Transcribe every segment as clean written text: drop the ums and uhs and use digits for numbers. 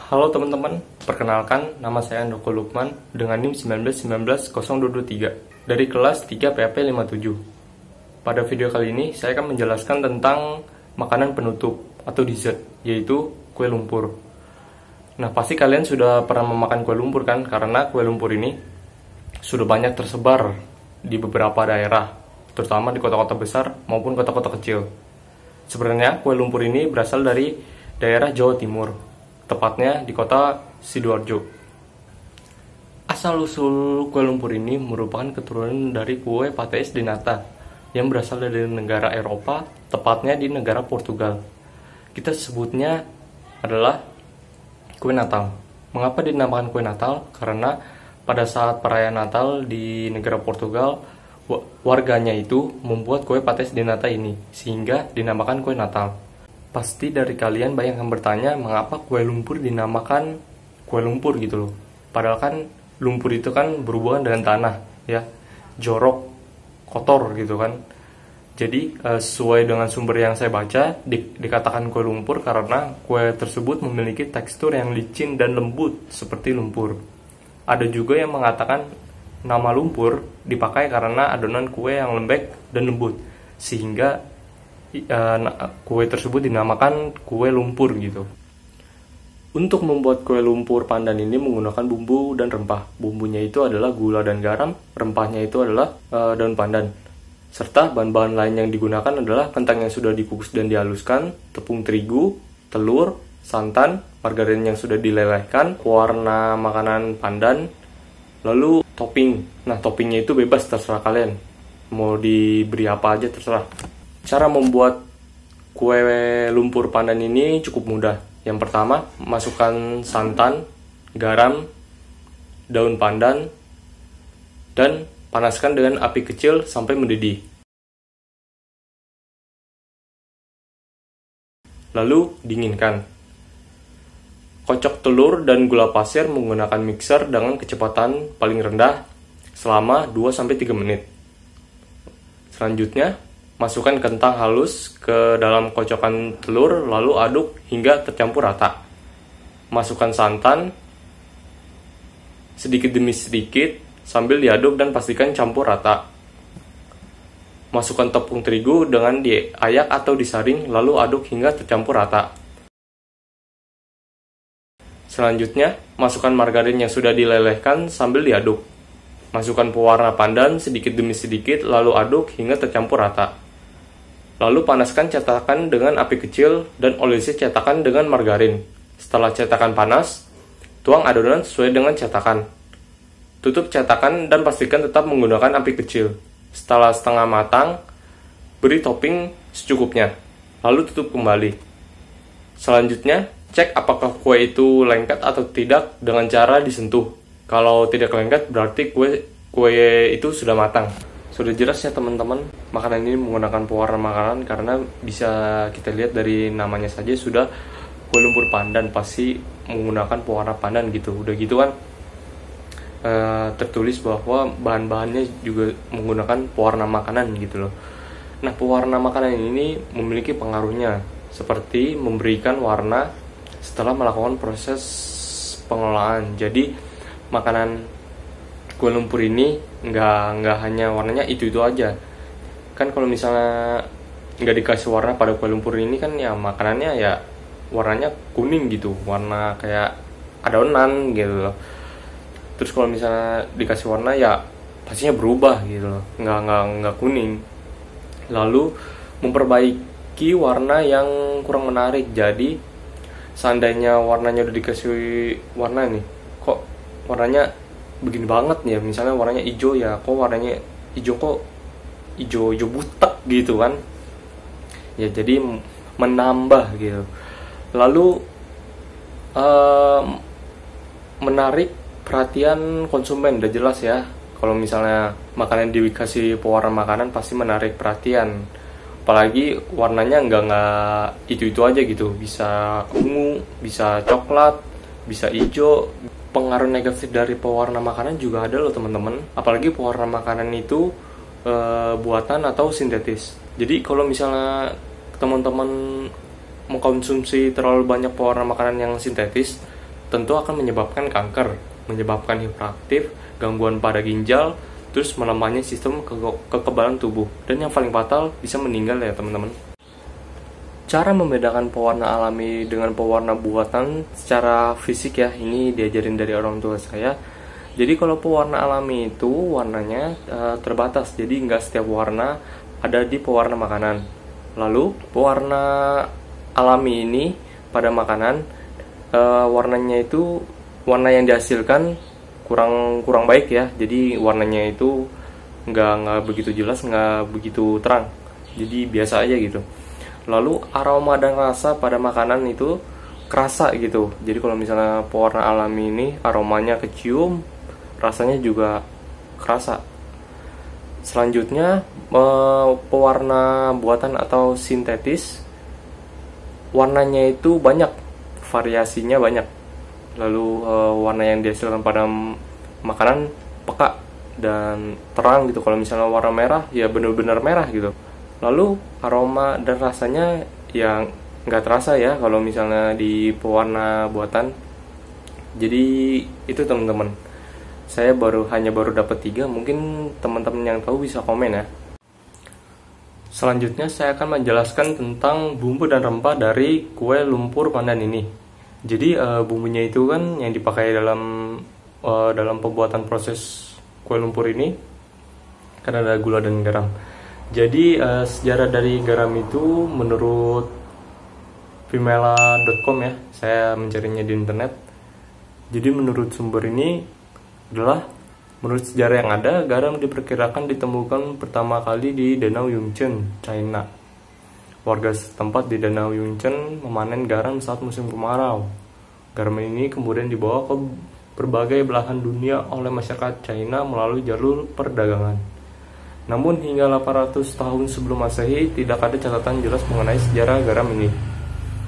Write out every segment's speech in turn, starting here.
Halo teman-teman, perkenalkan nama saya Andoko Lukman dengan NIM 19190223 dari kelas 3 PAP 57. Pada video kali ini saya akan menjelaskan tentang makanan penutup atau dessert, yaitu kue lumpur. Nah, pasti kalian sudah pernah memakan kue lumpur kan, karena kue lumpur ini sudah banyak tersebar di beberapa daerah, terutama di kota-kota besar maupun kota-kota kecil. Sebenarnya kue lumpur ini berasal dari daerah Jawa Timur, tepatnya di kota Sidoarjo. Asal-usul kue lumpur ini merupakan keturunan dari kue patés de nata yang berasal dari negara Eropa, tepatnya di negara Portugal. Kita sebutnya adalah kue Natal. Mengapa dinamakan kue Natal? Karena pada saat perayaan Natal di negara Portugal, warganya itu membuat kue patés de nata ini, sehingga dinamakan kue Natal. Pasti dari kalian banyak yang bertanya mengapa kue lumpur dinamakan kue lumpur gitu loh. Padahal kan lumpur itu kan berhubungan dengan tanah, ya, jorok, kotor gitu kan. Jadi sesuai dengan sumber yang saya baca, dikatakan kue lumpur karena kue tersebut memiliki tekstur yang licin dan lembut seperti lumpur. Ada juga yang mengatakan nama lumpur dipakai karena adonan kue yang lembek dan lembut, sehingga kue tersebut dinamakan kue lumpur gitu. Untuk membuat kue lumpur pandan ini menggunakan bumbu dan rempah. Bumbunya itu adalah gula dan garam, rempahnya itu adalah daun pandan. Serta bahan-bahan lain yang digunakan adalah kentang yang sudah dikukus dan dihaluskan, tepung terigu, telur, santan, margarin yang sudah dilelehkan, pewarna makanan pandan, lalu topping. Nah, toppingnya itu bebas, terserah kalian. Mau diberi apa aja terserah. Cara membuat kue lumpur pandan ini cukup mudah. Yang pertama, masukkan santan, garam, daun pandan, dan panaskan dengan api kecil sampai mendidih. Lalu dinginkan. Kocok telur dan gula pasir menggunakan mixer dengan kecepatan paling rendah selama 2-3 menit. Selanjutnya, masukkan kentang halus ke dalam kocokan telur, lalu aduk hingga tercampur rata. Masukkan santan sedikit demi sedikit sambil diaduk dan pastikan campur rata. Masukkan tepung terigu dengan diayak atau disaring, lalu aduk hingga tercampur rata. Selanjutnya, masukkan margarin yang sudah dilelehkan sambil diaduk. Masukkan pewarna pandan sedikit demi sedikit, lalu aduk hingga tercampur rata. Lalu panaskan cetakan dengan api kecil dan olesi cetakan dengan margarin. Setelah cetakan panas, tuang adonan sesuai dengan cetakan. Tutup cetakan dan pastikan tetap menggunakan api kecil. Setelah setengah matang, beri topping secukupnya. Lalu tutup kembali. Selanjutnya, cek apakah kue itu lengket atau tidak dengan cara disentuh. Kalau tidak lengket, berarti kue itu sudah matang. Sudah jelas ya teman-teman, makanan ini menggunakan pewarna makanan karena bisa kita lihat dari namanya saja sudah kue lumpur pandan, pasti menggunakan pewarna pandan gitu. Udah gitu kan tertulis bahwa bahan-bahannya juga menggunakan pewarna makanan gitu loh. Nah, pewarna makanan ini memiliki pengaruhnya seperti memberikan warna setelah melakukan proses pengolahan. Jadi makanan kue lumpur ini nggak hanya warnanya itu aja. Kan kalau misalnya nggak dikasih warna pada kue lumpur ini kan ya makanannya ya warnanya kuning gitu, warna kayak adonan gitu loh. Terus kalau misalnya dikasih warna ya pastinya berubah gitu loh, nggak kuning. Lalu memperbaiki warna yang kurang menarik. Jadi seandainya warnanya udah dikasih warna nih, kok warnanya begini banget nih ya, misalnya warnanya hijau ya, kok warnanya hijau, kok hijau butek gitu kan ya, jadi menambah gitu. Lalu menarik perhatian konsumen, udah jelas ya, kalau misalnya makanan dikasih pewarna makanan pasti menarik perhatian, apalagi warnanya nggak itu aja gitu, bisa ungu, bisa coklat, bisa hijau. Pengaruh negatif dari pewarna makanan juga ada loh teman-teman, apalagi pewarna makanan itu buatan atau sintetis. Jadi kalau misalnya teman-teman mengkonsumsi terlalu banyak pewarna makanan yang sintetis, tentu akan menyebabkan kanker, menyebabkan hiperaktif, gangguan pada ginjal, terus melemahnya sistem kekebalan tubuh, dan yang paling fatal bisa meninggal ya teman-teman. Cara membedakan pewarna alami dengan pewarna buatan secara fisik ya, ini diajarin dari orang tua saya. Jadi kalau pewarna alami itu warnanya terbatas, jadi nggak setiap warna ada di pewarna makanan. Lalu pewarna alami ini pada makanan warnanya itu warna yang dihasilkan kurang baik ya, jadi warnanya itu nggak begitu jelas, nggak begitu terang, jadi biasa aja gitu. Lalu aroma dan rasa pada makanan itu kerasa gitu, jadi kalau misalnya pewarna alami ini aromanya kecium, rasanya juga kerasa. Selanjutnya pewarna buatan atau sintetis, warnanya itu banyak, variasinya banyak. Lalu warna yang dihasilkan pada makanan peka dan terang gitu. Kalau misalnya warna merah ya benar-benar merah gitu. Lalu aroma dan rasanya yang nggak terasa ya kalau misalnya di pewarna buatan. Jadi itu teman-teman, saya hanya baru dapat 3, mungkin teman-teman yang tahu bisa komen ya. Selanjutnya saya akan menjelaskan tentang bumbu dan rempah dari kue lumpur pandan ini. Jadi bumbunya itu kan yang dipakai dalam pembuatan proses kue lumpur ini kan ada gula dan garam. Jadi sejarah dari garam itu menurut vimela.com ya, saya mencarinya di internet. Jadi menurut sumber ini adalah menurut sejarah yang ada, garam diperkirakan ditemukan pertama kali di Danau Yangtze, China. Warga setempat di Danau Yangtze memanen garam saat musim kemarau. Garam ini kemudian dibawa ke berbagai belahan dunia oleh masyarakat China melalui jalur perdagangan. Namun hingga 800 tahun sebelum Masehi tidak ada catatan jelas mengenai sejarah garam ini.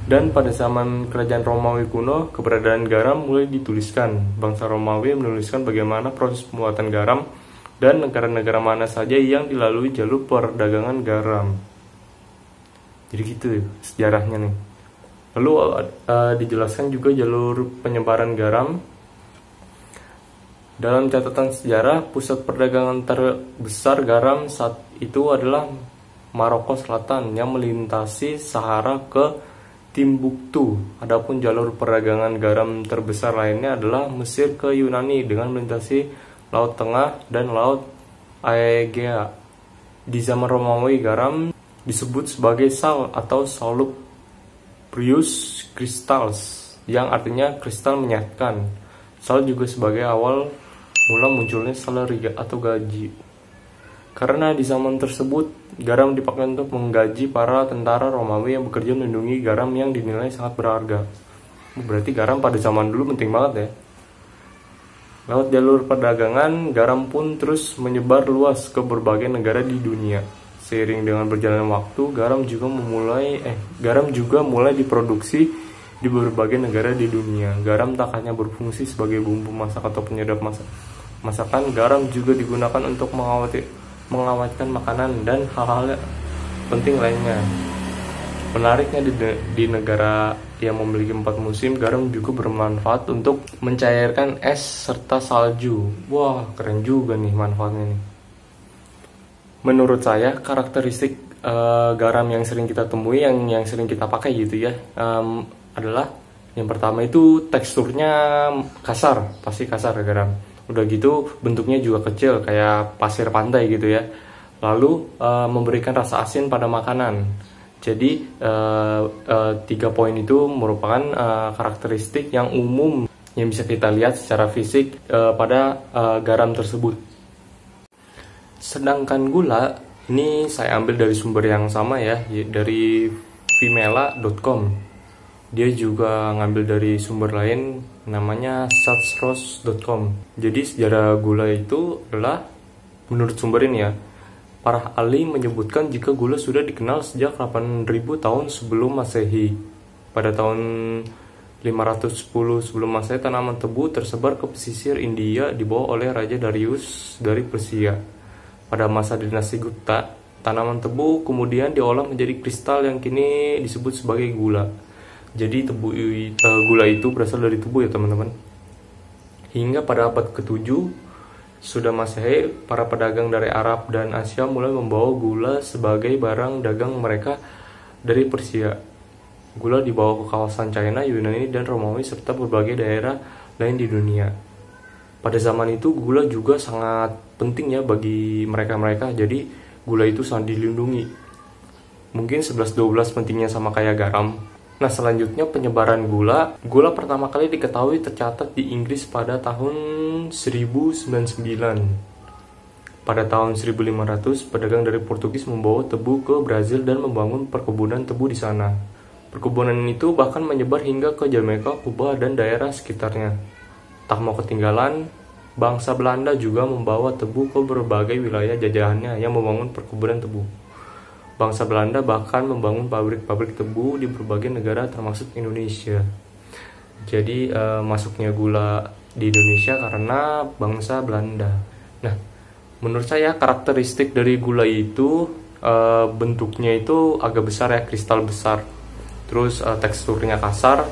Dan pada zaman kerajaan Romawi kuno, keberadaan garam mulai dituliskan. Bangsa Romawi menuliskan bagaimana proses pembuatan garam dan negara-negara mana saja yang dilalui jalur perdagangan garam. Jadi gitu sejarahnya nih. Lalu dijelaskan juga jalur penyebaran garam. Dalam catatan sejarah, pusat perdagangan terbesar garam saat itu adalah Maroko Selatan yang melintasi Sahara ke Timbuktu. Adapun jalur perdagangan garam terbesar lainnya adalah Mesir ke Yunani dengan melintasi Laut Tengah dan Laut Aegea. Di zaman Romawi, garam disebut sebagai sal atau salubrious crystals, yang artinya kristal menyatkan. Sal juga sebagai awal mula munculnya salariga atau gaji. Karena di zaman tersebut garam dipakai untuk menggaji para tentara Romawi yang bekerja melindungi garam yang dinilai sangat berharga. Berarti garam pada zaman dulu penting banget ya. Lewat jalur perdagangan, garam pun terus menyebar luas ke berbagai negara di dunia. Seiring dengan berjalannya waktu, garam juga mulai diproduksi di berbagai negara di dunia. Garam tak hanya berfungsi sebagai bumbu masak atau penyedap masakan, garam juga digunakan untuk mengawetkan makanan dan hal-hal penting lainnya. Menariknya di negara yang memiliki 4 musim, garam juga bermanfaat untuk mencairkan es serta salju. Wah, keren juga nih manfaatnya nih. Menurut saya, karakteristik garam yang sering kita temui, yang sering kita pakai gitu ya, adalah yang pertama itu teksturnya kasar, pasti kasar garam. Udah gitu bentuknya juga kecil kayak pasir pantai gitu ya. Lalu memberikan rasa asin pada makanan. Jadi 3 poin itu merupakan karakteristik yang umum yang bisa kita lihat secara fisik pada garam tersebut. Sedangkan gula ini saya ambil dari sumber yang sama ya, dari vimela.com. Dia juga ngambil dari sumber lain namanya satsros.com. Jadi sejarah gula itu adalah menurut sumber ini ya, para ahli menyebutkan jika gula sudah dikenal sejak 8.000 tahun sebelum Masehi. Pada tahun 510 sebelum Masehi, tanaman tebu tersebar ke pesisir India dibawa oleh Raja Darius dari Persia. Pada masa dinasti Gupta, tanaman tebu kemudian diolah menjadi kristal yang kini disebut sebagai gula. Jadi gula itu berasal dari tebu ya teman-teman. Hingga pada abad ke-7 sudah Masehi, para pedagang dari Arab dan Asia mulai membawa gula sebagai barang dagang mereka dari Persia. Gula dibawa ke kawasan China, Yunani, dan Romawi serta berbagai daerah lain di dunia. Pada zaman itu gula juga sangat penting ya bagi mereka-mereka, jadi gula itu sangat dilindungi. Mungkin 11-12 pentingnya sama kayak garam. Nah, selanjutnya penyebaran gula. Gula pertama kali diketahui tercatat di Inggris pada tahun 1099. Pada tahun 1500, pedagang dari Portugis membawa tebu ke Brazil dan membangun perkebunan tebu di sana. Perkebunan itu bahkan menyebar hingga ke Jamaika, Kuba, dan daerah sekitarnya. Tak mau ketinggalan, bangsa Belanda juga membawa tebu ke berbagai wilayah jajahannya yang membangun perkebunan tebu. Bangsa Belanda bahkan membangun pabrik-pabrik tebu di berbagai negara termasuk Indonesia. Jadi masuknya gula di Indonesia karena bangsa Belanda. Nah, menurut saya karakteristik dari gula itu bentuknya itu agak besar ya, kristal besar. Terus teksturnya kasar,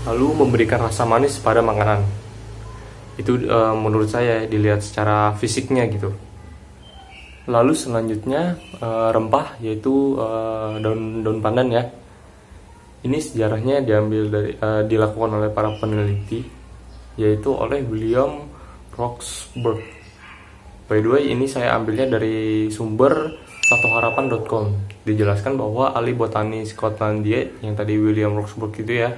lalu memberikan rasa manis pada makanan. Itu menurut saya dilihat secara fisiknya gitu. Lalu selanjutnya rempah, yaitu daun pandan ya. Ini sejarahnya dilakukan oleh para peneliti, yaitu oleh William Roxburgh. By the way, ini saya ambilnya dari sumber satuharapan.com. Dijelaskan bahwa ahli botani Skotlandia yang tadi William Roxburgh itu ya,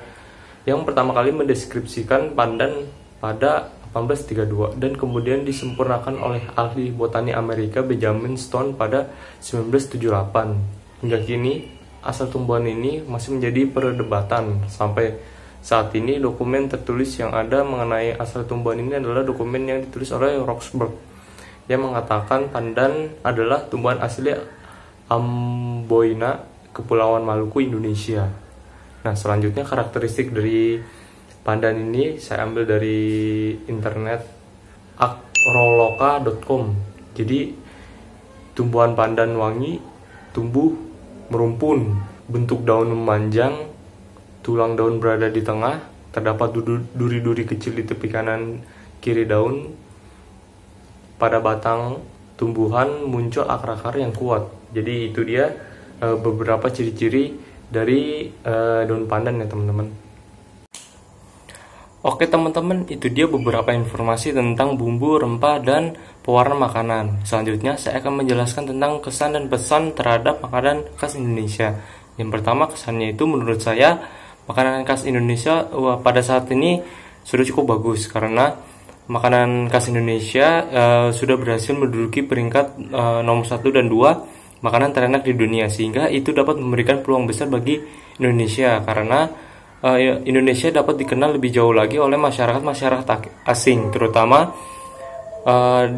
yang pertama kali mendeskripsikan pandan pada 1832 dan kemudian disempurnakan oleh ahli botani Amerika Benjamin Stone pada 1978. Hingga kini, asal tumbuhan ini masih menjadi perdebatan. Sampai saat ini, dokumen tertulis yang ada mengenai asal tumbuhan ini adalah dokumen yang ditulis oleh Roxburgh, yang mengatakan pandan adalah tumbuhan asli Amboina, Kepulauan Maluku, Indonesia. Nah, selanjutnya karakteristik dari pandan ini saya ambil dari internet agroloka.com. Jadi tumbuhan pandan wangi, tumbuh merumpun, bentuk daun memanjang, tulang daun berada di tengah, terdapat duri-duri kecil di tepi kanan kiri daun. Pada batang tumbuhan muncul akar-akar yang kuat. Jadi itu dia beberapa ciri-ciri dari daun pandan ya teman-teman. Oke teman-teman, itu dia beberapa informasi tentang bumbu, rempah, dan pewarna makanan. Selanjutnya saya akan menjelaskan tentang kesan dan pesan terhadap makanan khas Indonesia. Yang pertama, kesannya itu menurut saya makanan khas Indonesia pada saat ini sudah cukup bagus, karena makanan khas Indonesia sudah berhasil menduduki peringkat nomor 1 dan 2 makanan terenak di dunia, sehingga itu dapat memberikan peluang besar bagi Indonesia, karena Indonesia dapat dikenal lebih jauh lagi oleh masyarakat asing, terutama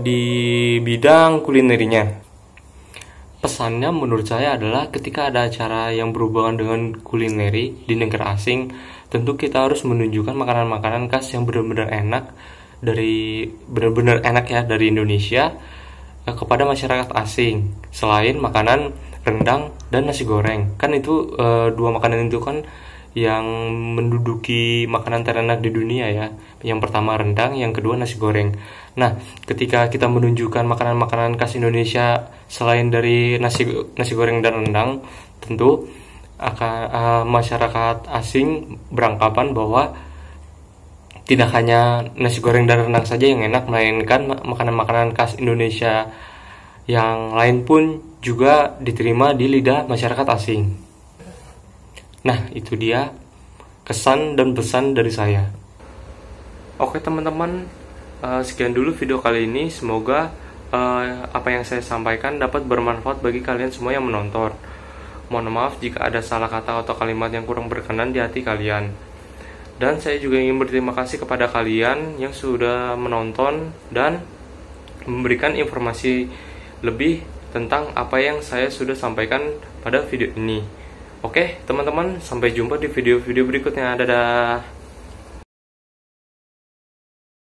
di bidang kulinerinya. Pesannya menurut saya adalah ketika ada acara yang berhubungan dengan kulineri di negara asing, tentu kita harus menunjukkan makanan-makanan khas yang benar-benar enak dari Indonesia kepada masyarakat asing, selain makanan rendang dan nasi goreng. Kan itu dua makanan itu kan yang menduduki makanan terenak di dunia ya. Yang pertama rendang, yang kedua nasi goreng. Nah, ketika kita menunjukkan makanan-makanan khas Indonesia selain dari nasi goreng dan rendang, tentu akan masyarakat asing beranggapan bahwa tidak hanya nasi goreng dan rendang saja yang enak, melainkan makanan-makanan khas Indonesia yang lain pun juga diterima di lidah masyarakat asing. Nah, itu dia kesan dan pesan dari saya. Oke teman-teman, sekian dulu video kali ini. Semoga apa yang saya sampaikan dapat bermanfaat bagi kalian semua yang menonton. Mohon maaf jika ada salah kata atau kalimat yang kurang berkenan di hati kalian. Dan saya juga ingin berterima kasih kepada kalian yang sudah menonton dan memberikan informasi lebih tentang apa yang saya sudah sampaikan pada video ini. Oke teman-teman, sampai jumpa di video-video berikutnya. Dadah.